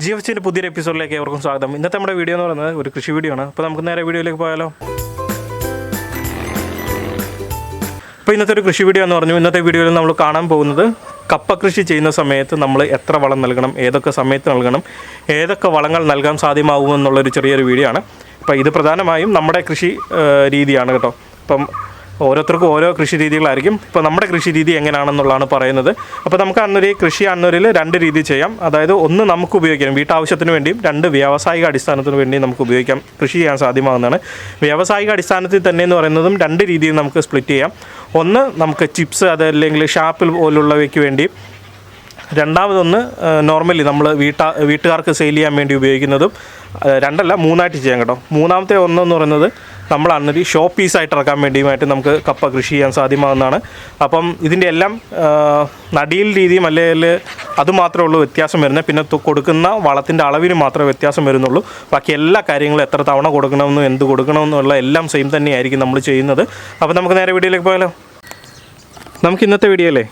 GFCൻ്റെ പുതിയൊരു എപ്പിസോഡിലേക്ക് ഏവർക്കും സ്വാഗതം. ഇന്നത്തെ നമ്മുടെ വീഡിയോ എന്ന് പറയുന്നത് ഒരു കൃഷി വീഡിയോ ആണ്. അപ്പോൾ നമുക്ക് നേരെ വീഡിയോയിലേക്ക് പോയാലോ. അപ്പോൾ ഇന്നത്തെ ഒരു കൃഷി വീഡിയോ എന്ന് പറഞ്ഞു. ഇന്നത്തെ വീഡിയോയിൽ നമ്മൾ കാണാൻ പോകുന്നത് കപ്പ കൃഷി ചെയ്യുന്ന സമയത്ത് നമ്മൾ എത്ര വളം നൽകണം, ഏതൊക്കെ സമയത്ത് നൽകണം, ഏതൊക്കെ വളങ്ങൾ നൽകാൻ സാധ്യമാകുമെന്നുള്ളൊരു ചെറിയൊരു വീഡിയോ ആണ്. അപ്പോൾ ഇത് പ്രധാനമായും നമ്മുടെ കൃഷി രീതിയാണ് കേട്ടോ. അപ്പം ഓരോരുത്തർക്കും ഓരോ കൃഷി രീതികളായിരിക്കും. ഇപ്പോൾ നമ്മുടെ കൃഷി രീതി എങ്ങനെയാണെന്നുള്ളതാണ് പറയുന്നത്. അപ്പോൾ നമുക്ക് അന്നൊരു കൃഷി അന്നൊരിൽ രണ്ട് രീതി ചെയ്യാം. അതായത് ഒന്ന് നമുക്ക് ഉപയോഗിക്കാം വീട്ടാവശ്യത്തിന് വേണ്ടിയും, രണ്ട് വ്യാവസായിക അടിസ്ഥാനത്തിന് വേണ്ടിയും നമുക്ക് ഉപയോഗിക്കാം, കൃഷി ചെയ്യാൻ സാധ്യമാകുന്നതാണ്. വ്യാവസായിക അടിസ്ഥാനത്തിൽ തന്നെ എന്ന് പറയുന്നതും രണ്ട് രീതിയിൽ നമുക്ക് സ്പ്ലിറ്റ് ചെയ്യാം. ഒന്ന് നമുക്ക് ചിപ്സ് അതല്ലെങ്കിൽ ഷാപ്പിൽ പോലുള്ളവയ്ക്ക് വേണ്ടി, രണ്ടാമതൊന്ന് നോർമലി നമ്മൾ വീട്ടുകാർക്ക് സെയിൽ ചെയ്യാൻ വേണ്ടി ഉപയോഗിക്കുന്നതും. രണ്ടല്ല മൂന്നായിട്ട് ചെയ്യാം കേട്ടോ. മൂന്നാമത്തെ ഒന്നെന്ന് പറയുന്നത് നമ്മൾ അന്നൊരു ഷോ പീസായിട്ട് ഇറക്കാൻ വേണ്ടിയുമായിട്ട് നമുക്ക് കപ്പ കൃഷി ചെയ്യാൻ സാധ്യമാകുന്നതാണ്. അപ്പം ഇതിൻ്റെ എല്ലാം നടിയിൽ രീതിയും അല്ലെങ്കിൽ അതുമാത്രമേ ഉള്ളൂ വ്യത്യാസം വരുന്നത്. പിന്നെ കൊടുക്കുന്ന വളത്തിൻ്റെ അളവിന് മാത്രമേ വ്യത്യാസം വരുന്നുള്ളൂ. ബാക്കി എല്ലാ കാര്യങ്ങളും എത്ര തവണ കൊടുക്കണമെന്നും എന്ത് കൊടുക്കണമെന്നുള്ള എല്ലാം സെയിം തന്നെയായിരിക്കും നമ്മൾ ചെയ്യുന്നത്. അപ്പോൾ നമുക്ക് നേരെ വീഡിയോയിലേക്ക് പോയാലോ. നമുക്ക് ഇന്നത്തെ വീഡിയോയിലെ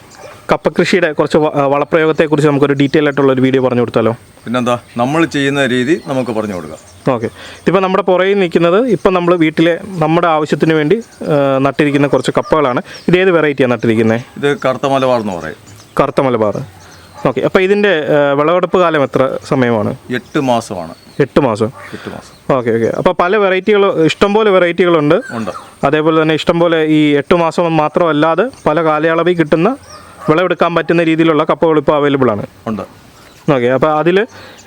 കപ്പ കൃഷിയുടെ കുറച്ച് വളപ്രയോഗത്തെക്കുറിച്ച് നമുക്കൊരു ഡീറ്റെയിൽ ആയിട്ടുള്ളൊരു വീഡിയോ പറഞ്ഞു കൊടുത്താലോ. പിന്നെന്താ നമ്മൾ ചെയ്യുന്ന രീതി നമുക്ക് പറഞ്ഞു കൊടുക്കാം. ഓക്കെ, ഇതിപ്പോൾ നമ്മുടെ പുറകിൽ നിൽക്കുന്നത് ഇപ്പം നമ്മൾ വീട്ടിലെ നമ്മുടെ ആവശ്യത്തിന് വേണ്ടി നട്ടിരിക്കുന്ന കുറച്ച് കപ്പകളാണ്. ഇതേത് വെറൈറ്റിയാണ് നട്ടിരിക്കുന്നത്? ഇത് കറുത്ത മലബാർ എന്ന് പറയും. കറുത്ത മലബാർ. ഓക്കെ, അപ്പോൾ ഇതിൻ്റെ വിളവെടുപ്പ് കാലം എത്ര സമയമാണ്? 8 മാസമാണ്. 8 മാസം. 8 മാസം. Okay okay. അപ്പോൾ പല വെറൈറ്റികൾ, ഇഷ്ടംപോലെ വെറൈറ്റികളുണ്ട്. അതേപോലെ തന്നെ ഇഷ്ടംപോലെ ഈ 8 മാസം മാത്രമല്ലാതെ പല കാലയളവിൽ കിട്ടുന്ന വിളവെടുക്കാൻ പറ്റുന്ന രീതിയിലുള്ള കപ്പകൾ ഇപ്പോൾ അവൈലബിൾ ആണ്. ഉണ്ട്. ഓക്കെ, അപ്പോൾ അതിൽ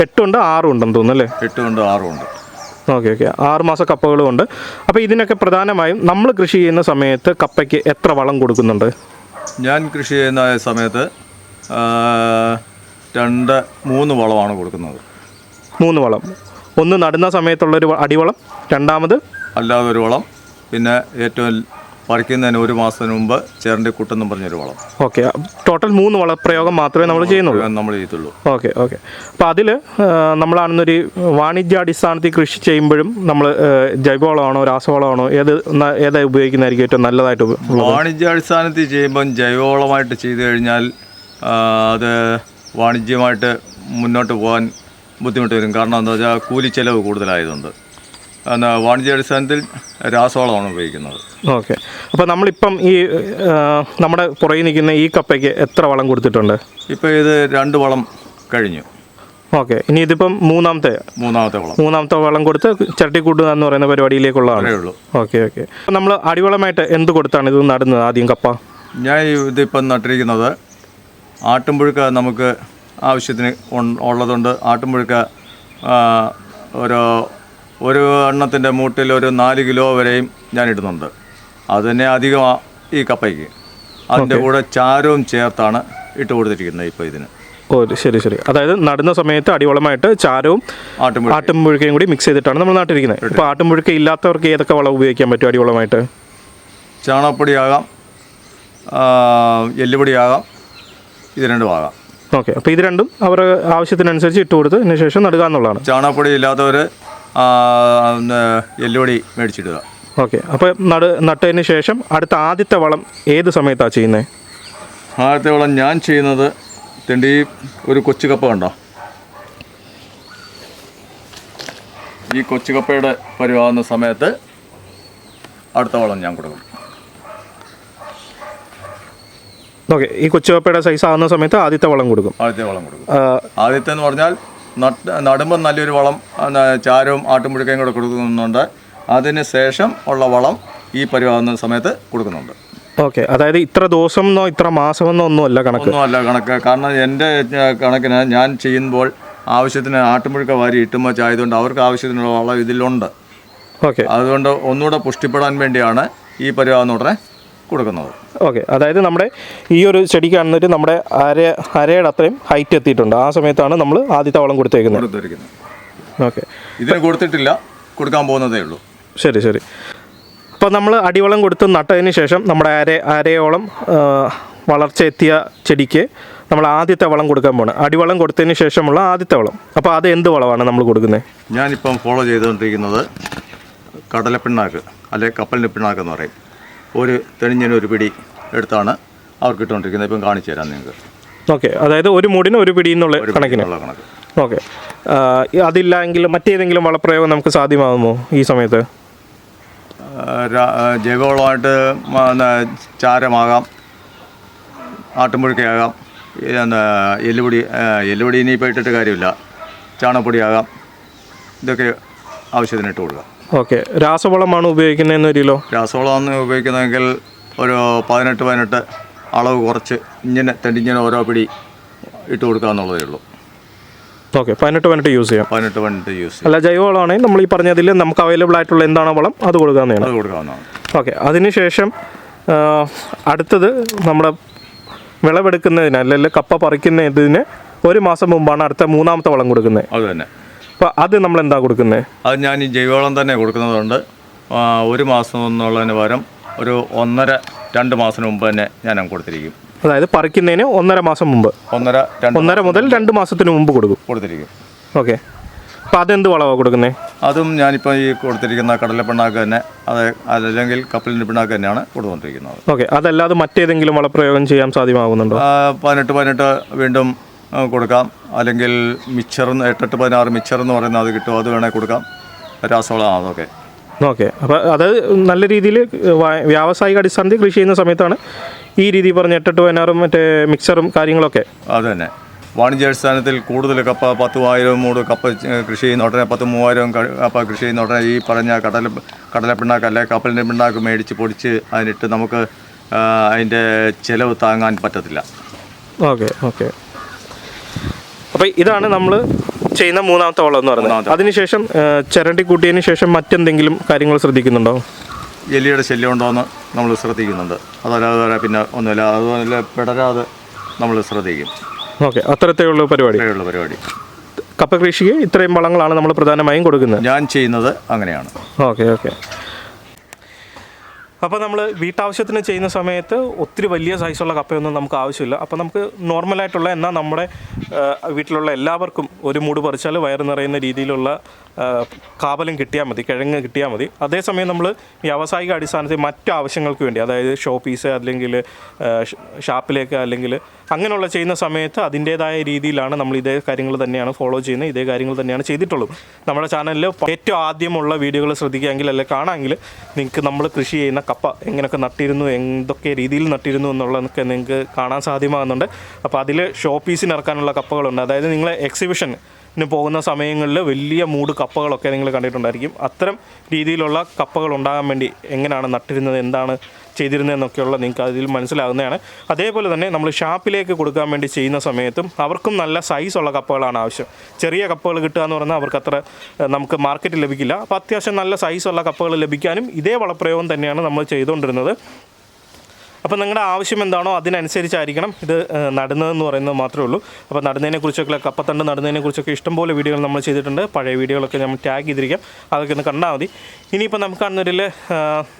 8 ഉണ്ട്, 6 ഉണ്ടെന്ന് തോന്നുന്നു അല്ലേ? 8 ഉണ്ട്, 6 ഉണ്ട്. ഓക്കെ ഓക്കെ, 6 മാസ കപ്പകളും ഉണ്ട്. അപ്പോൾ ഇതിനൊക്കെ പ്രധാനമായും നമ്മൾ കൃഷി ചെയ്യുന്ന സമയത്ത് കപ്പയ്ക്ക് എത്ര വളം കൊടുക്കുന്നുണ്ട്? ഞാൻ കൃഷി ചെയ്യുന്ന സമയത്ത് 2-3 വളമാണ് കൊടുക്കുന്നത്. 3 വളം. ഒന്ന് നടുന്ന സമയത്തുള്ളൊരു അടിവളം, രണ്ടാമത് അല്ലാതെ ഒരു വളം, പിന്നെ ഏറ്റവും പറിക്കുന്നതിന് 1 മാസത്തിന് മുമ്പ് ചേരൻ്റെ കുട്ടെന്നും പറഞ്ഞൊരു വളം. ഓക്കെ, ടോട്ടൽ 3 വളപ്രയോഗം മാത്രമേ നമ്മൾ ചെയ്യത്തുള്ളൂ. Okay okay. അപ്പോൾ അതിൽ നമ്മളാണെന്നൊരു വാണിജ്യാടിസ്ഥാനത്തിൽ കൃഷി ചെയ്യുമ്പോഴും നമ്മൾ ജൈവവളമാണോ രാസവളമാണോ ഏതാ ഉപയോഗിക്കുന്നതായിരിക്കും ഏറ്റവും നല്ലതായിട്ട്? വാണിജ്യാടിസ്ഥാനത്തിൽ ചെയ്യുമ്പം ജൈവവളമായിട്ട് ചെയ്തു കഴിഞ്ഞാൽ അത് വാണിജ്യമായിട്ട് മുന്നോട്ട് പോകാൻ ബുദ്ധിമുട്ട് വരും. കാരണം എന്താ വെച്ചാൽ കൂലി ചെലവ് കൂടുതലായതുകൊണ്ട് വാണിജ്യാടിസ്ഥാനത്തിൽ രാസവളമാണ് ഉപയോഗിക്കുന്നത്. ഓക്കെ, അപ്പോൾ നമ്മളിപ്പം ഈ നമ്മുടെ പുറകിൽ നിൽക്കുന്ന ഈ കപ്പയ്ക്ക് എത്ര വളം കൊടുത്തിട്ടുണ്ട്? ഇപ്പോൾ ഇത് 2 വളം കഴിഞ്ഞു. ഓക്കെ, ഇനി ഇതിപ്പം മൂന്നാമത്തെ വളം കൊടുത്ത് ചട്ടിക്കൂട്ടുക എന്ന് പറയുന്ന പരിപാടിയിലേക്കുള്ളതാണ്. Okay okay. അപ്പോൾ നമ്മൾ അടിവളമായിട്ട് എന്ത് കൊടുത്താണ് ഇത് നടുന്നത് ആദ്യം കപ്പ? ഞാൻ ഇതിപ്പം നട്ടിരിക്കുന്നത് ആട്ടുംപുഴുക്ക നമുക്ക് ആവശ്യത്തിന് ഉള്ളതുകൊണ്ട് ആട്ടുംപുഴുക്ക ഒരു എണ്ണത്തിൻ്റെ മൂട്ടിൽ ഒരു 4 കിലോ വരെയും ഞാൻ ഇടുന്നുണ്ട്. അത് തന്നെ അധികമാണ് ഈ കപ്പയ്ക്ക്. അതിൻ്റെ കൂടെ ചാരവും ചേർത്താണ് ഇട്ട് കൊടുത്തിരിക്കുന്നത് ഇപ്പോൾ ഇതിന്. ഓ ശരി ശരി. അതായത് നടുന്ന സമയത്ത് അടിവളമായിട്ട് ചാരവും ആട്ടുംപുഴുക്കയും കൂടി മിക്സ് ചെയ്തിട്ടാണ് നമ്മൾ നട്ടിരിക്കുന്നത്. ഇപ്പോൾ ആട്ടുംപുഴുക്ക ഇല്ലാത്തവർക്ക് ഏതൊക്കെ വളം ഉപയോഗിക്കാൻ പറ്റും അടിവളമായിട്ട്? ചാണകപ്പൊടിയാകാം, എല്ലുപൊടിയാകാം, ഇത് രണ്ടും ആകാം. ഓക്കെ, അപ്പോൾ ഇത് രണ്ടും അവരുടെ ആവശ്യത്തിനനുസരിച്ച് ഇട്ട് കൊടുത്ത് അതിന് ശേഷം നടുക എന്നുള്ളതാണ്. ചാണകപ്പൊടി ഇല്ലാത്തവർ എല്ലുപൊടി മേടിച്ചിടുക. ഓക്കെ, അപ്പോൾ നട്ടതിന് ശേഷം അടുത്ത ആദ്യത്തെ വളം ഏത് സമയത്താണ് ചെയ്യുന്നത്? ആദ്യത്തെ വളം ഞാൻ ചെയ്യുന്നത് തെണ്ടി ഒരു കൊച്ചുകപ്പ കണ്ടോ, ഈ കൊച്ചുകപ്പയുടെ പരിവാകുന്ന സമയത്ത് അടുത്ത വളം ഞാൻ കൊടുക്കും. ഓക്കെ, ഈ കൊച്ചുകപ്പയുടെ സൈസ് ആകുന്ന സമയത്ത് ആദ്യത്തെ വളം കൊടുക്കും. ആദ്യത്തെ എന്ന് പറഞ്ഞാൽ നടുമ്പം നല്ലൊരു വളം ചാരവും ആട്ടുംപുഴുക്കയും കൂടെ കൊടുക്കുന്നുണ്ട്. അതിന് ശേഷം ഉള്ള വളം ഈ പരിവാകുന്ന സമയത്ത് കൊടുക്കുന്നുണ്ട്. ഓക്കെ, അതായത് ഇത്ര ദിവസമെന്നോ ഇത്ര മാസമെന്നോ ഒന്നുമല്ല കണക്ക്. കാരണം എൻ്റെ കണക്കിന് ഞാൻ ചെയ്യുമ്പോൾ ആവശ്യത്തിന് ആട്ടുംപുഴുക്ക വാരി ഇട്ടുമ്പോൾ ആയതുകൊണ്ട് അവർക്ക് ആവശ്യത്തിനുള്ള വളം ഇതിലുണ്ട്. ഓക്കെ, അതുകൊണ്ട് ഒന്നുകൂടെ പുഷ്ടിപ്പെടാൻ വേണ്ടിയാണ് ഈ പരിവാകുന്ന ഉടനെ കൊടുക്കുന്നത്. ഓക്കെ, അതായത് നമ്മുടെ ഈ ഒരു ചെടിക്ക് കാണുന്നിട്ട് നമ്മുടെ അരയുടെ അത്രയും ഹൈറ്റ് എത്തിയിട്ടുണ്ട്. ആ സമയത്താണ് നമ്മൾ ആദ്യത്തെ വളം കൊടുത്തേക്കുന്നത്. ഓക്കെ, ഇതിന് കൊടുത്തിട്ടില്ല, കൊടുക്കാൻ പോകുന്നതേ ഉള്ളൂ. ശരി ശരി. അപ്പോൾ നമ്മൾ അടിവളം കൊടുത്ത് നട്ടതിന് ശേഷം നമ്മുടെ അരയോളം വളർച്ച എത്തിയ ചെടിക്ക് നമ്മൾ ആദ്യത്തെ വളം കൊടുക്കാൻ പോകണം. അടിവളം കൊടുത്തതിന് ശേഷമുള്ള ആദ്യത്തെ വളം. അപ്പോൾ അത് എന്ത് വളമാണ് നമ്മൾ കൊടുക്കുന്നത്? ഞാനിപ്പം ഫോളോ ചെയ്തുകൊണ്ടിരിക്കുന്നത് കടലപ്പിണ്ണാക്ക് അല്ലെ കപ്പലിൻ്റെ പിണ്ണാക്കെന്ന് പറയും. ഒരു തെളിഞ്ഞൊരു പിടി എടുത്താണ് അവർക്ക് ഇട്ടുകൊണ്ടിരിക്കുന്നത്. ഇപ്പം കാണിച്ചു തരാം നിങ്ങൾക്ക്. ഓക്കെ, അതായത് ഒരു മൂടിന് ഒരു പിടി എന്നുള്ള കണക്കിന്. ഓക്കെ. അതില്ല എങ്കിൽ മറ്റേതെങ്കിലും വളപ്രയോഗം നമുക്ക് സാധ്യമാകുമോ ഈ സമയത്ത്? ജൈവവളമായിട്ട് ചാരമാകാം, ആട്ടുംപുഴുക്കയാകാം, എല്ലുപൊടി ഇനിയിപ്പോൾ ഇട്ടിട്ട് കാര്യമില്ല, ചാണകപ്പൊടിയാകാം, ഇതൊക്കെ ആവശ്യത്തിന് ഇട്ട് കൊടുക്കാം. ഓക്കെ. രാസവളമാണ് ഉപയോഗിക്കുന്നതെന്ന് ഒരു കിലോ? രാസവളമാണ് ഉപയോഗിക്കുന്നതെങ്കിൽ ഒരു 18 അളവ് കുറച്ച് ഇങ്ങനെ ഓരോ പിടി ഇട്ട് കൊടുക്കാമെന്നുള്ളതേ ഉള്ളൂ. ഓക്കെ. 18 യൂസ് ചെയ്യാം. 18 യൂസ്. അല്ല, ജൈവവളമാണെങ്കിൽ നമ്മൾ ഈ പറഞ്ഞതിൽ നമുക്ക് അവൈലബിൾ ആയിട്ടുള്ള എന്താണോ വളം അത് കൊടുക്കാവുന്നതാണ്. ഓക്കെ. അതിനുശേഷം അടുത്തത് നമ്മുടെ വിളവെടുക്കുന്നതിന് അല്ലെങ്കിൽ കപ്പ പറിക്കുന്നതിന് 1 മാസം മുമ്പാണ് അടുത്ത 3ാമത്തെ വളം കൊടുക്കുന്നത്. അത് തന്നെ. അപ്പോൾ അത് നമ്മൾ എന്താ കൊടുക്കുന്നത്? അത് ഞാൻ ഈ ജൈവവളം തന്നെ കൊടുക്കുന്നതുകൊണ്ട് 1 മാസം എന്നുള്ളതിന് പകരം ഒരു 1.5-2 മാസത്തിന് മുമ്പ് തന്നെ ഞാൻ കൊടുത്തിരിക്കും. അതായത് പറിക്കുന്നതിന് 1.5 മാസം മുമ്പ്, 1.5 മുതൽ 2 മാസത്തിന് മുമ്പ് കൊടുത്തിരിക്കും. ഓക്കെ. അപ്പോൾ അതെന്ത് വളമാണ് കൊടുക്കുന്നത്? അതും ഞാനിപ്പോൾ ഈ കൊടുത്തിരിക്കുന്ന കടലപ്പിണ്ണാക്ക് തന്നെ, അല്ലെങ്കിൽ കപ്പലിൻ്റെ പിണ്ണാക്ക് തന്നെയാണ് കൊടുത്തുകൊണ്ടിരിക്കുന്നത്. ഓക്കെ. അതല്ലാതെ മറ്റേതെങ്കിലും വളപ്രയോഗം ചെയ്യാൻ സാധ്യമാകുന്നുണ്ടോ? 18 വീണ്ടും കൊടുക്കാം, അല്ലെങ്കിൽ മിക്സർ 8-16 മിക്സർ എന്ന് പറയുന്നത് അത് കിട്ടും, അത് വേണേൽ കൊടുക്കാം. രാസവളം അതൊക്കെ. ഓക്കെ. അപ്പോൾ അത് നല്ല രീതിയിൽ വ്യാവസായിക അടിസ്ഥാനത്തിൽ കൃഷി ചെയ്യുന്ന സമയത്താണ് ഈ രീതി പറഞ്ഞ 8-16 മറ്റേ മിക്സറും കാര്യങ്ങളൊക്കെ. അത് തന്നെ. വാണിജ്യാടിസ്ഥാനത്തിൽ കൂടുതൽ കപ്പ 10,000 മൂട് കപ്പ കൃഷി ചെയ്യുന്ന ഉടനെ 10,000 കപ്പ കൃഷി ചെയ്യുന്ന ഉടനെ ഈ പറഞ്ഞ കടലപ്പിണ്ണാക്ക് അല്ലെങ്കിൽ കപ്പലിൻ്റെ പിണ്ണാക്ക് മേടിച്ച് പൊടിച്ച് അതിനിട്ട് നമുക്ക് അതിൻ്റെ ചിലവ് താങ്ങാൻ പറ്റത്തില്ല. ഓക്കെ. ഓക്കെ. അപ്പോൾ ഇതാണ് നമ്മൾ ചെയ്യുന്ന 3ാമത്തെ വളം എന്ന് പറയുന്നത്. അതിനുശേഷം ചിരണ്ടി കൂട്ടിയതിന് ശേഷം മറ്റെന്തെങ്കിലും കാര്യങ്ങൾ ശ്രദ്ധിക്കുന്നുണ്ടോ? എലിയുടെ ശല്യം ഉണ്ടോയെന്ന് നമ്മൾ ശ്രദ്ധിക്കുന്നുണ്ട്. അതല്ലാതെ പിന്നെ ഒന്നുമില്ല, അതുപോലെ പിടരാതെ നമ്മൾ ശ്രദ്ധിക്കും. ഓക്കെ. അത്തരത്തിലുള്ള പരിപാടി. കപ്പ കൃഷിക്ക് ഇത്രയും വളങ്ങളാണ് നമ്മൾ പ്രധാനമായും കൊടുക്കുന്നത്. ഞാൻ ചെയ്യുന്നത് അങ്ങനെയാണ്. ഓക്കെ. ഓക്കെ. അപ്പോൾ നമ്മൾ വീട്ടാവശ്യത്തിന് ചെയ്യുന്ന സമയത്ത് ഒത്തിരി വലിയ സൈസുള്ള കപ്പയൊന്നും നമുക്ക് ആവശ്യമില്ല. അപ്പോൾ നമുക്ക് നോർമലായിട്ടുള്ള, എന്നാൽ നമ്മുടെ വീട്ടിലുള്ള എല്ലാവർക്കും ഒരു മൂട് പറിച്ചാൽ വയറ് നിറയുന്ന രീതിയിലുള്ള കാബലം കിട്ടിയാൽ മതി, കിഴങ്ങ് കിട്ടിയാൽ മതി. അതേസമയം നമ്മൾ വ്യാവസായിക അടിസ്ഥാനത്തിൽ മറ്റു ആവശ്യങ്ങൾക്ക് വേണ്ടി, അതായത് ഷോപ്പീസ് അല്ലെങ്കിൽ ഷാപ്പിലേക്ക് അല്ലെങ്കിൽ അങ്ങനെയുള്ള ചെയ്യുന്ന സമയത്ത് അതിൻ്റേതായ രീതിയിലാണ് നമ്മൾ ഇതേ കാര്യങ്ങൾ തന്നെയാണ് ഫോളോ ചെയ്യുന്നത്, ഇതേ കാര്യങ്ങൾ തന്നെയാണ് ചെയ്തിട്ടുള്ളൂ. നമ്മുടെ ചാനലിൽ ഏറ്റവും ആദ്യമുള്ള വീഡിയോകൾ ശ്രദ്ധിക്കുകയെങ്കിൽ അല്ലെങ്കിൽ കാണാമെങ്കിൽ നിങ്ങൾക്ക് നമ്മൾ കൃഷി ചെയ്യുന്ന കപ്പ എങ്ങനെയൊക്കെ നട്ടിരുന്നു, എന്തൊക്കെ രീതിയിൽ നട്ടിരുന്നു എന്നുള്ളതൊക്കെ നിങ്ങൾക്ക് കാണാൻ സാധ്യമാകുന്നുണ്ട്. അപ്പോൾ അതിൽ ഷോപ്പീസിന് ഇറക്കാനുള്ള കപ്പകളുണ്ട്. അതായത് നിങ്ങൾ എക്സിബിഷന് പോകുന്ന സമയങ്ങളിൽ വലിയ മൂട് കപ്പകളൊക്കെ നിങ്ങൾ കണ്ടിട്ടുണ്ടായിരിക്കും. അത്തരം രീതിയിലുള്ള കപ്പകൾ ഉണ്ടാകാൻ വേണ്ടി എങ്ങനെയാണ് നട്ടിരുന്നത്, എന്താണ് ചെയ്തിരുന്നതെന്നൊക്കെയുള്ള നിങ്ങൾക്ക് അതിൽ മനസ്സിലാകുന്നതാണ്. അതേപോലെ തന്നെ നമ്മൾ ഷാപ്പിലേക്ക് കൊടുക്കാൻ വേണ്ടി ചെയ്യുന്ന സമയത്തും അവർക്കും നല്ല സൈസുള്ള കപ്പകളാണ് ആവശ്യം. ചെറിയ കപ്പകൾ കിട്ടുക എന്ന് പറഞ്ഞാൽ അവർക്ക് അത്ര നമുക്ക് മാർക്കറ്റിൽ ലഭിക്കില്ല. അപ്പോൾ അത്യാവശ്യം നല്ല സൈസുള്ള കപ്പകൾ ലഭിക്കാനും ഇതേ വളപ്രയോഗം തന്നെയാണ് നമ്മൾ ചെയ്തുകൊണ്ടിരുന്നത്. അപ്പോൾ നിങ്ങളുടെ ആവശ്യം എന്താണോ അതിനനുസരിച്ചായിരിക്കണം ഇത് നടുന്നതെന്ന് പറയുന്നത് മാത്രമേ ഉള്ളൂ. അപ്പോൾ നടുന്നതിനെക്കുറിച്ചൊക്കെ, കപ്പത്തണ്ട് നടുന്നതിനെക്കുറിച്ചൊക്കെ ഇഷ്ടംപോലെ വീഡിയോകൾ നമ്മൾ ചെയ്തിട്ടുണ്ട്. പഴയ വീഡിയോകളൊക്കെ നമ്മൾ ടാഗ് ചെയ്തിരിക്കാം, അതൊക്കെ ഒന്ന് കണ്ടാൽ മതി. ഇനിയിപ്പോൾ നമുക്ക് കാണുന്നതിൽ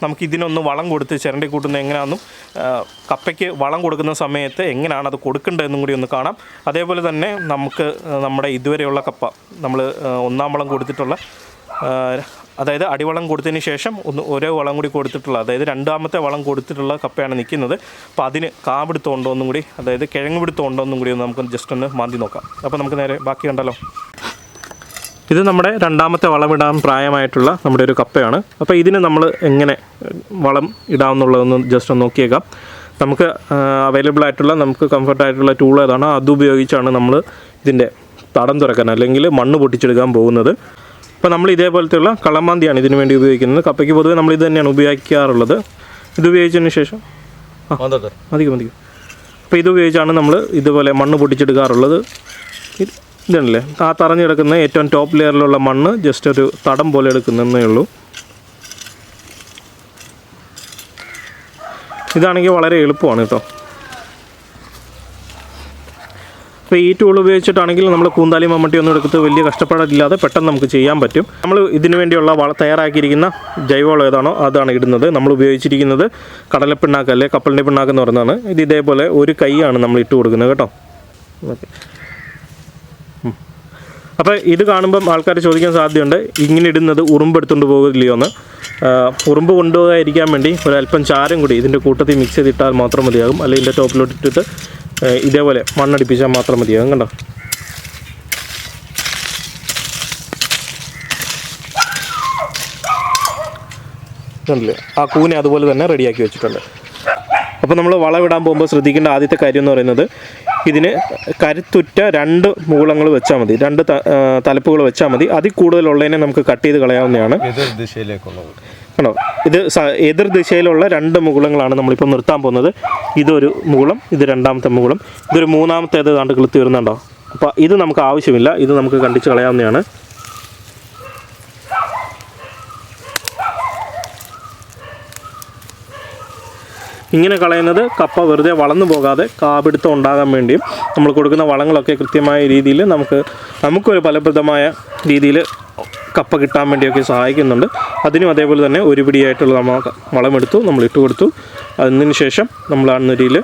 നമുക്ക് ഇതിനൊന്ന് വളം കൊടുത്ത് ചിരണ്ടി കൂട്ടുന്നത് എങ്ങനെയാണെന്നും കപ്പയ്ക്ക് വളം കൊടുക്കുന്ന സമയത്ത് എങ്ങനെയാണ് അത് കൊടുക്കേണ്ടതെന്നും കൂടി ഒന്ന് കാണാം. അതേപോലെ തന്നെ നമുക്ക് നമ്മുടെ ഇതുവരെയുള്ള കപ്പ നമ്മൾ 1ാം വളം കൊടുത്തിട്ടുള്ള, അതായത് അടിവളം കൊടുത്തതിന് ശേഷം ഓരോ വളം കൂടി കൊടുത്തിട്ടുള്ള, അതായത് 2ാമത്തെ വളം കൊടുത്തിട്ടുള്ള കപ്പയാണ് നിൽക്കുന്നത്. അപ്പോൾ അതിന് കാപിടുത്തമുണ്ടോ എന്നും കൂടി, അതായത് കിഴങ്ങ് പിടുത്തമുണ്ടോ എന്നും കൂടി നമുക്ക് ജസ്റ്റ് ഒന്ന് മാന്തി നോക്കാം. അപ്പോൾ നമുക്ക് നേരെ ബാക്കി കണ്ടല്ലോ. ഇത് നമ്മുടെ 2ാമത്തെ വളമിടാൻ പ്രായമായിട്ടുള്ള നമ്മുടെ ഒരു കപ്പയാണ്. അപ്പോൾ ഇതിന് നമ്മൾ എങ്ങനെ വളം ഇടാമെന്നുള്ളതൊന്ന് ജസ്റ്റ് ഒന്ന് നോക്കിയേക്കാം. നമുക്ക് അവൈലബിൾ ആയിട്ടുള്ള, നമുക്ക് കംഫർട്ടായിട്ടുള്ള ടൂൾ ഏതാണോ അതുപയോഗിച്ചാണ് നമ്മൾ ഇതിൻ്റെ തടം തുറക്കാൻ അല്ലെങ്കിൽ മണ്ണ് പൊട്ടിച്ചെടുക്കാൻ പോകുന്നത്. അപ്പോൾ നമ്മൾ ഇതേപോലത്തെയുള്ള കളമാന്തിയാണ് ഇതിനു വേണ്ടി ഉപയോഗിക്കുന്നത്. കപ്പയ്ക്ക് പൊതുവെ നമ്മൾ ഇത് തന്നെയാണ് ഉപയോഗിക്കാറുള്ളത്. ഇത് ഉപയോഗിച്ചതിന് ശേഷം മതി. അപ്പോൾ ഇത് ഉപയോഗിച്ചാണ് നമ്മൾ ഇതുപോലെ മണ്ണ് പൊട്ടിച്ചെടുക്കാറുള്ളത്. ഇതാണല്ലേ ആ തറഞ്ഞു കിടക്കുന്ന ഏറ്റവും ടോപ്പ് ലെയറിലുള്ള മണ്ണ് ജസ്റ്റ് ഒരു തടം പോലെ എടുക്കുന്നതേ ഉള്ളൂ. ഇതാണെങ്കിൽ വളരെ എളുപ്പമാണ് കേട്ടോ. അപ്പോൾ ഈ ടൂൾ ഉപയോഗിച്ചിട്ടാണെങ്കിൽ നമ്മൾ കൂന്താലി മമ്മട്ടി ഒന്നും എടുത്ത് വലിയ കഷ്ടപ്പാടില്ലാതെ പെട്ടെന്ന് നമുക്ക് ചെയ്യാൻ പറ്റും. നമ്മൾ ഇതിനു വേണ്ടിയുള്ള തയ്യാറാക്കിയിരിക്കുന്ന ജൈവവളം ഏതാണോ അതാണ് ഇടുന്നത്. നമ്മൾ ഉപയോഗിച്ചിരിക്കുന്നത് കടലപ്പിണ്ണാക്ക് അല്ലെ കപ്പലിൻ്റെ പിണ്ണാക്ക് എന്ന് പറയുന്നതാണ്. ഇത് ഇതേപോലെ ഒരു കൈയാണ് നമ്മൾ ഇട്ട് കൊടുക്കുന്നത് കേട്ടോ. ഓക്കെ. അപ്പോൾ ഇത് കാണുമ്പം ആൾക്കാർ ചോദിക്കാൻ സാധ്യതയുണ്ട്, ഇങ്ങനെ ഇടുന്നത് ഉറുമ്പ് എടുത്തുകൊണ്ട് പോകില്ലയോ എന്ന്. ഉറുമ്പ് കൊണ്ടുപോകാതിരിക്കാൻ വേണ്ടി ഒരല്പം ചാരം കൂടി ഇതിൻ്റെ കൂട്ടത്തിൽ മിക്സ് ചെയ്തിട്ടാൽ മാത്രം മതിയാകും. അല്ലെങ്കിൽ ഇതിൻ്റെ ടോപ്പിലോട്ട് ഇട്ടിട്ട് ഇതേപോലെ മണ്ണടിപ്പിച്ചാൽ മാത്രം മതിയാകും. കണ്ടോ. കണ്ടില്ലേ, ആ കൂനെ അതുപോലെ തന്നെ റെഡിയാക്കി വെച്ചിട്ടുണ്ട്. അപ്പോൾ നമ്മൾ വളമിടാൻ പോകുമ്പോൾ ശ്രദ്ധിക്കേണ്ട ആദ്യത്തെ കാര്യം എന്ന് പറയുന്നത്, ഇതിന് കരുത്തുറ്റ 2 മുകുളങ്ങൾ വെച്ചാൽ മതി, 2 തലപ്പുകൾ വെച്ചാൽ മതി. അതിൽ കൂടുതലുള്ളതിനെ നമുക്ക് കട്ട് ചെയ്ത് കളയാവുന്നതാണ്. എതിർ ദിശയിലേക്കുള്ളത് ആണോ, ഇത് എതിർ ദിശയിലുള്ള 2 മുകുളങ്ങളാണ് നമ്മളിപ്പോൾ നിർത്താൻ പോകുന്നത്. ഇതൊരു മുകുളം, ഇത് 2ാമത്തെ മുകുളം, ഇതൊരു 3ാമത്തേത് കണ്ട് കിളുത്ത് വരുന്നുണ്ടോ. അപ്പോൾ ഇത് നമുക്ക് ആവശ്യമില്ല, ഇത് നമുക്ക് കണ്ടിച്ച് കളയാവുന്നതാണ്. ഇങ്ങനെ കളയുന്നത് കപ്പ വെറുതെ വളർന്നു പോകാതെ കാപിടുത്തം ഉണ്ടാകാൻ വേണ്ടിയും നമ്മൾ കൊടുക്കുന്ന വളങ്ങളൊക്കെ കൃത്യമായ രീതിയിൽ നമുക്കൊരു ഫലപ്രദമായ രീതിയിൽ കപ്പ കിട്ടാൻ വേണ്ടിയൊക്കെ സഹായിക്കുന്നുണ്ട്. അതിനും അതേപോലെ തന്നെ ഒരു പിടിയായിട്ടുള്ള നമ്മൾ വളമെടുത്തു, നമ്മൾ ഇട്ട് കൊടുത്തു. അതിന് ശേഷം നമ്മൾ ആ നരിയിൽ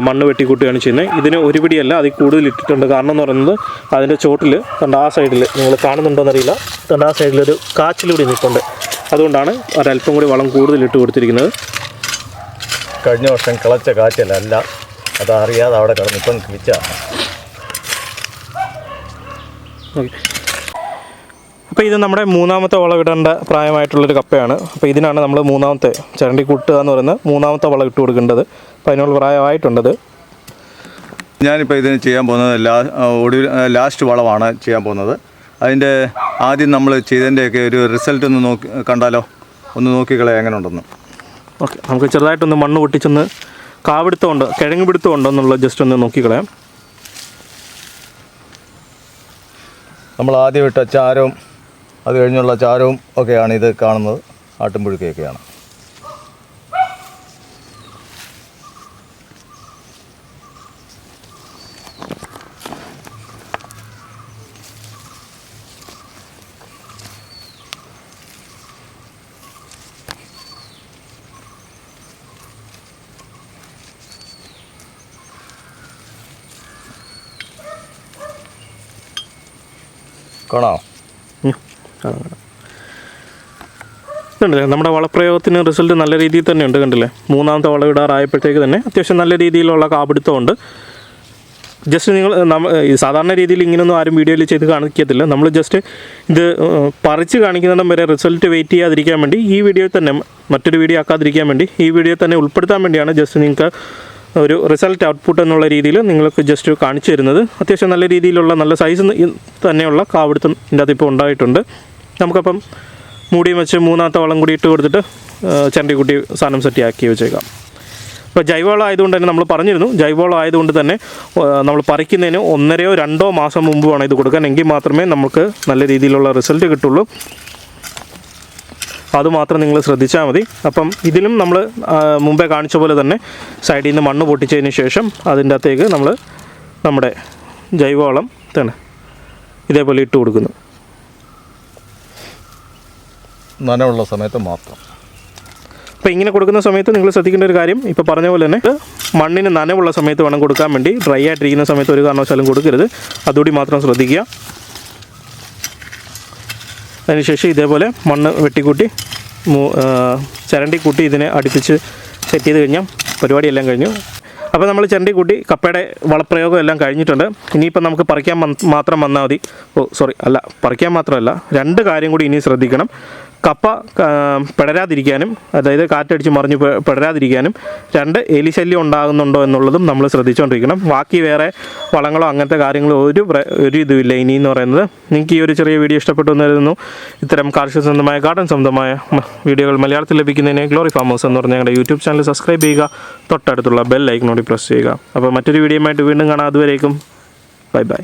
മണ്ണ് വെട്ടിക്കൂട്ടുകയാണ് ചെയ്യുന്നത്. ഇതിന് ഒരു പിടിയല്ല, അതിൽ കൂടുതൽ ഇട്ടിട്ടുണ്ട്. കാരണം എന്ന് പറയുന്നത് അതിൻ്റെ ചോട്ടിൽ കണ്ട ആ സൈഡിൽ നിങ്ങൾ കാണുന്നുണ്ടോയെന്നറിയില്ല, കണ്ട ആ സൈഡിലൊരു കാച്ചിലൂടി നിൽപ്പുണ്ട്. അതുകൊണ്ടാണ് ഒരല്പം കൂടി വളം കൂടുതൽ ഇട്ട് കൊടുത്തിരിക്കുന്നത്. കഴിഞ്ഞ വർഷം കിളച്ച കാറ്റല്ല, അതറിയാതെ അവിടെ കിടന്ന് ഇപ്പം കിളിച്ചാണ്. ഓക്കെ, അപ്പോൾ ഇത് നമ്മുടെ 3ാമത്തെ വളമിടേണ്ട പ്രായമായിട്ടുള്ളൊരു കപ്പയാണ്. അപ്പോൾ ഇതിനാണ് നമ്മൾ 3ാമത്തെ ചരണ്ടി കൂട്ടുക എന്ന് പറയുന്നത് 3ാമത്തെ വളം ഇട്ട് കൊടുക്കേണ്ടത്. അപ്പോൾ അതിനുള്ള പ്രായമായിട്ടുണ്ടത്. ഞാനിപ്പോൾ ഇതിന് ചെയ്യാൻ പോകുന്നത് ലാസ്റ്റ് വളമാണ് ചെയ്യാൻ പോകുന്നത്. അതിൻ്റെ ആദ്യം നമ്മൾ ചെയ്തതിൻ്റെയൊക്കെ ഒരു റിസൾട്ട് ഒന്ന് കണ്ടാലോ, ഒന്ന് നോക്കിക്കളയാം എങ്ങനെ ഉണ്ടെന്ന്. ഓക്കെ, നമുക്ക് ചെറുതായിട്ടൊന്ന് മണ്ണ് പൊട്ടിച്ചൊന്ന് കാപിടുത്തമുണ്ട്, കിഴങ്ങ് പിടുത്തമുണ്ടോ എന്നുള്ളത് ജസ്റ്റ് ഒന്ന് നോക്കിക്കളയാം. നമ്മൾ ആദ്യം ഇട്ട ചാരവും അത് കഴിഞ്ഞുള്ള ചാരവും ഒക്കെയാണ് ഇത് കാണുന്നത്, ആട്ടുംപുഴുക്കയൊക്കെയാണ്. കാണാം, കണ്ടില്ലേ, നമ്മുടെ വളപ്രയോഗത്തിന് റിസൾട്ട് നല്ല രീതിയിൽ തന്നെ ഉണ്ട്. കണ്ടില്ലേ, 3ാമത്തെ വളം ഇടാറായപ്പോഴത്തേക്ക് തന്നെ അത്യാവശ്യം നല്ല രീതിയിലുള്ള കാപിടുത്തമുണ്ട്. ജസ്റ്റ് സാധാരണ രീതിയിൽ ഇങ്ങനെയൊന്നും ആരും വീഡിയോയിൽ ചെയ്ത് കാണിക്കത്തില്ല. നമ്മൾ ജസ്റ്റ് ഇത് പറിച്ച് കാണിക്കുന്നിടം വരെ റിസൾട്ട് വെയിറ്റ് ചെയ്യാതിരിക്കാൻ വേണ്ടി ഈ വീഡിയോയിൽ തന്നെ, മറ്റൊരു വീഡിയോ ആക്കാതിരിക്കാൻ വേണ്ടി ഈ വീഡിയോ തന്നെ ഉൾപ്പെടുത്താൻ വേണ്ടിയാണ് ജസ്റ്റ് നിങ്ങൾക്ക് ഒരു റിസൾട്ട് ഔട്ട്പുട്ട് എന്നുള്ള രീതിയിൽ നിങ്ങൾക്ക് ജസ്റ്റ് കാണിച്ചു തരുന്നത്. അത്യാവശ്യം നല്ല രീതിയിലുള്ള നല്ല സൈസ് തന്നെയുള്ള കാപിടുത്തം ഇതിൻ്റെ അതിപ്പോൾ ഉണ്ടായിട്ടുണ്ട്. നമുക്കപ്പം മൂടിയും വെച്ച് 3ാമത്തെ വളം കൂടി ഇട്ട് കൊടുത്തിട്ട് ചണ്ടി കുട്ടി സാധനം സെറ്റാക്കി വെച്ചേക്കാം. ഇപ്പോൾ ജൈവവളം ആയതുകൊണ്ട് തന്നെ നമ്മൾ പറഞ്ഞിരുന്നു, ജൈവവളം ആയതുകൊണ്ട് തന്നെ നമ്മൾ പറിക്കുന്നതിന് 1.5 or 2 മാസം മുമ്പ് വേണം ഇത് കൊടുക്കാൻ, എങ്കിൽ മാത്രമേ നമുക്ക് നല്ല രീതിയിലുള്ള റിസൾട്ട് കിട്ടുള്ളൂ. അതുമാത്രം നിങ്ങൾ ശ്രദ്ധിച്ചാൽ മതി. അപ്പം ഇതിലും നമ്മൾ മുമ്പേ കാണിച്ച പോലെ തന്നെ സൈഡിൽ നിന്ന് മണ്ണ് പൊട്ടിച്ചതിന് ശേഷം അതിൻ്റെ അകത്തേക്ക് നമ്മൾ നമ്മുടെ ജൈവവളം തന്നെ ഇതേപോലെ ഇട്ട് കൊടുക്കുന്നു. നനവുള്ള സമയത്ത് മാത്രം. അപ്പോൾ ഇങ്ങനെ കൊടുക്കുന്ന സമയത്ത് നിങ്ങൾ ശ്രദ്ധിക്കേണ്ട ഒരു കാര്യം, ഇപ്പോൾ പറഞ്ഞ പോലെ തന്നെ മണ്ണിന് നനവുള്ള സമയത്ത് വേണം കൊടുക്കാൻ വേണ്ടി. ഡ്രൈ ആയിട്ടിരിക്കുന്ന സമയത്ത് ഒരു കാരണവശാലും കൊടുക്കരുത്, അതുകൂടി മാത്രം ശ്രദ്ധിക്കുക. അതിനുശേഷം ഇതേപോലെ മണ്ണ് വെട്ടിക്കൂട്ടി ചരണ്ടി കൂട്ടി ഇതിനെ അടുപ്പിച്ച് സെറ്റ് ചെയ്ത് കഴിഞ്ഞാൽ പരിപാടിയെല്ലാം കഴിഞ്ഞു. അപ്പോൾ നമ്മൾ ചരണ്ടി കൂട്ടി കപ്പയുടെ വളപ്രയോഗം എല്ലാം കഴിഞ്ഞിട്ടുണ്ട്. ഇനിയിപ്പോൾ നമുക്ക് പറിക്കാൻ മാത്രം വന്നാൽ മതി. പറിക്കാൻ മാത്രമല്ല, 2 കാര്യം കൂടി ഇനി ശ്രദ്ധിക്കണം. കപ്പ പിടരാതിരിക്കാനും, അതായത് കാറ്റടിച്ച് മറിഞ്ഞ് പിടരാതിരിക്കാനും, 2 എലിശല്യം ഉണ്ടാകുന്നുണ്ടോ എന്നുള്ളതും നമ്മൾ ശ്രദ്ധിച്ചുകൊണ്ടിരിക്കണം. ബാക്കി വേറെ വളങ്ങളോ അങ്ങനത്തെ കാര്യങ്ങളോ ഒരു ഇതുമില്ല ഇനി എന്ന് പറയുന്നത്. നിങ്ങൾക്ക് ഈ ഒരു ചെറിയ വീഡിയോ ഇഷ്ടപ്പെട്ടു എന്ന് കരുതുന്നു. ഇത്തരം കാർഷിക സംബന്ധമായ ഗാർഡൻ സംബന്ധമായ വീഡിയോകൾ മലയാളത്തിൽ ലഭിക്കുന്നതിന് ഗ്ലോറി ഫാമേഴ്സ് എന്ന് പറഞ്ഞ ഞങ്ങളുടെ യൂട്യൂബ് ചാനൽ സബ്സ്ക്രൈബ് ചെയ്യുക, തൊട്ടടുത്തുള്ള ബെൽ ഐക്കണോടി പ്രസ് ചെയ്യുക. അപ്പോൾ മറ്റൊരു വീഡിയോയുമായിട്ട് വീണ്ടും കാണാം. അതുവരേക്കും ബൈ ബൈ.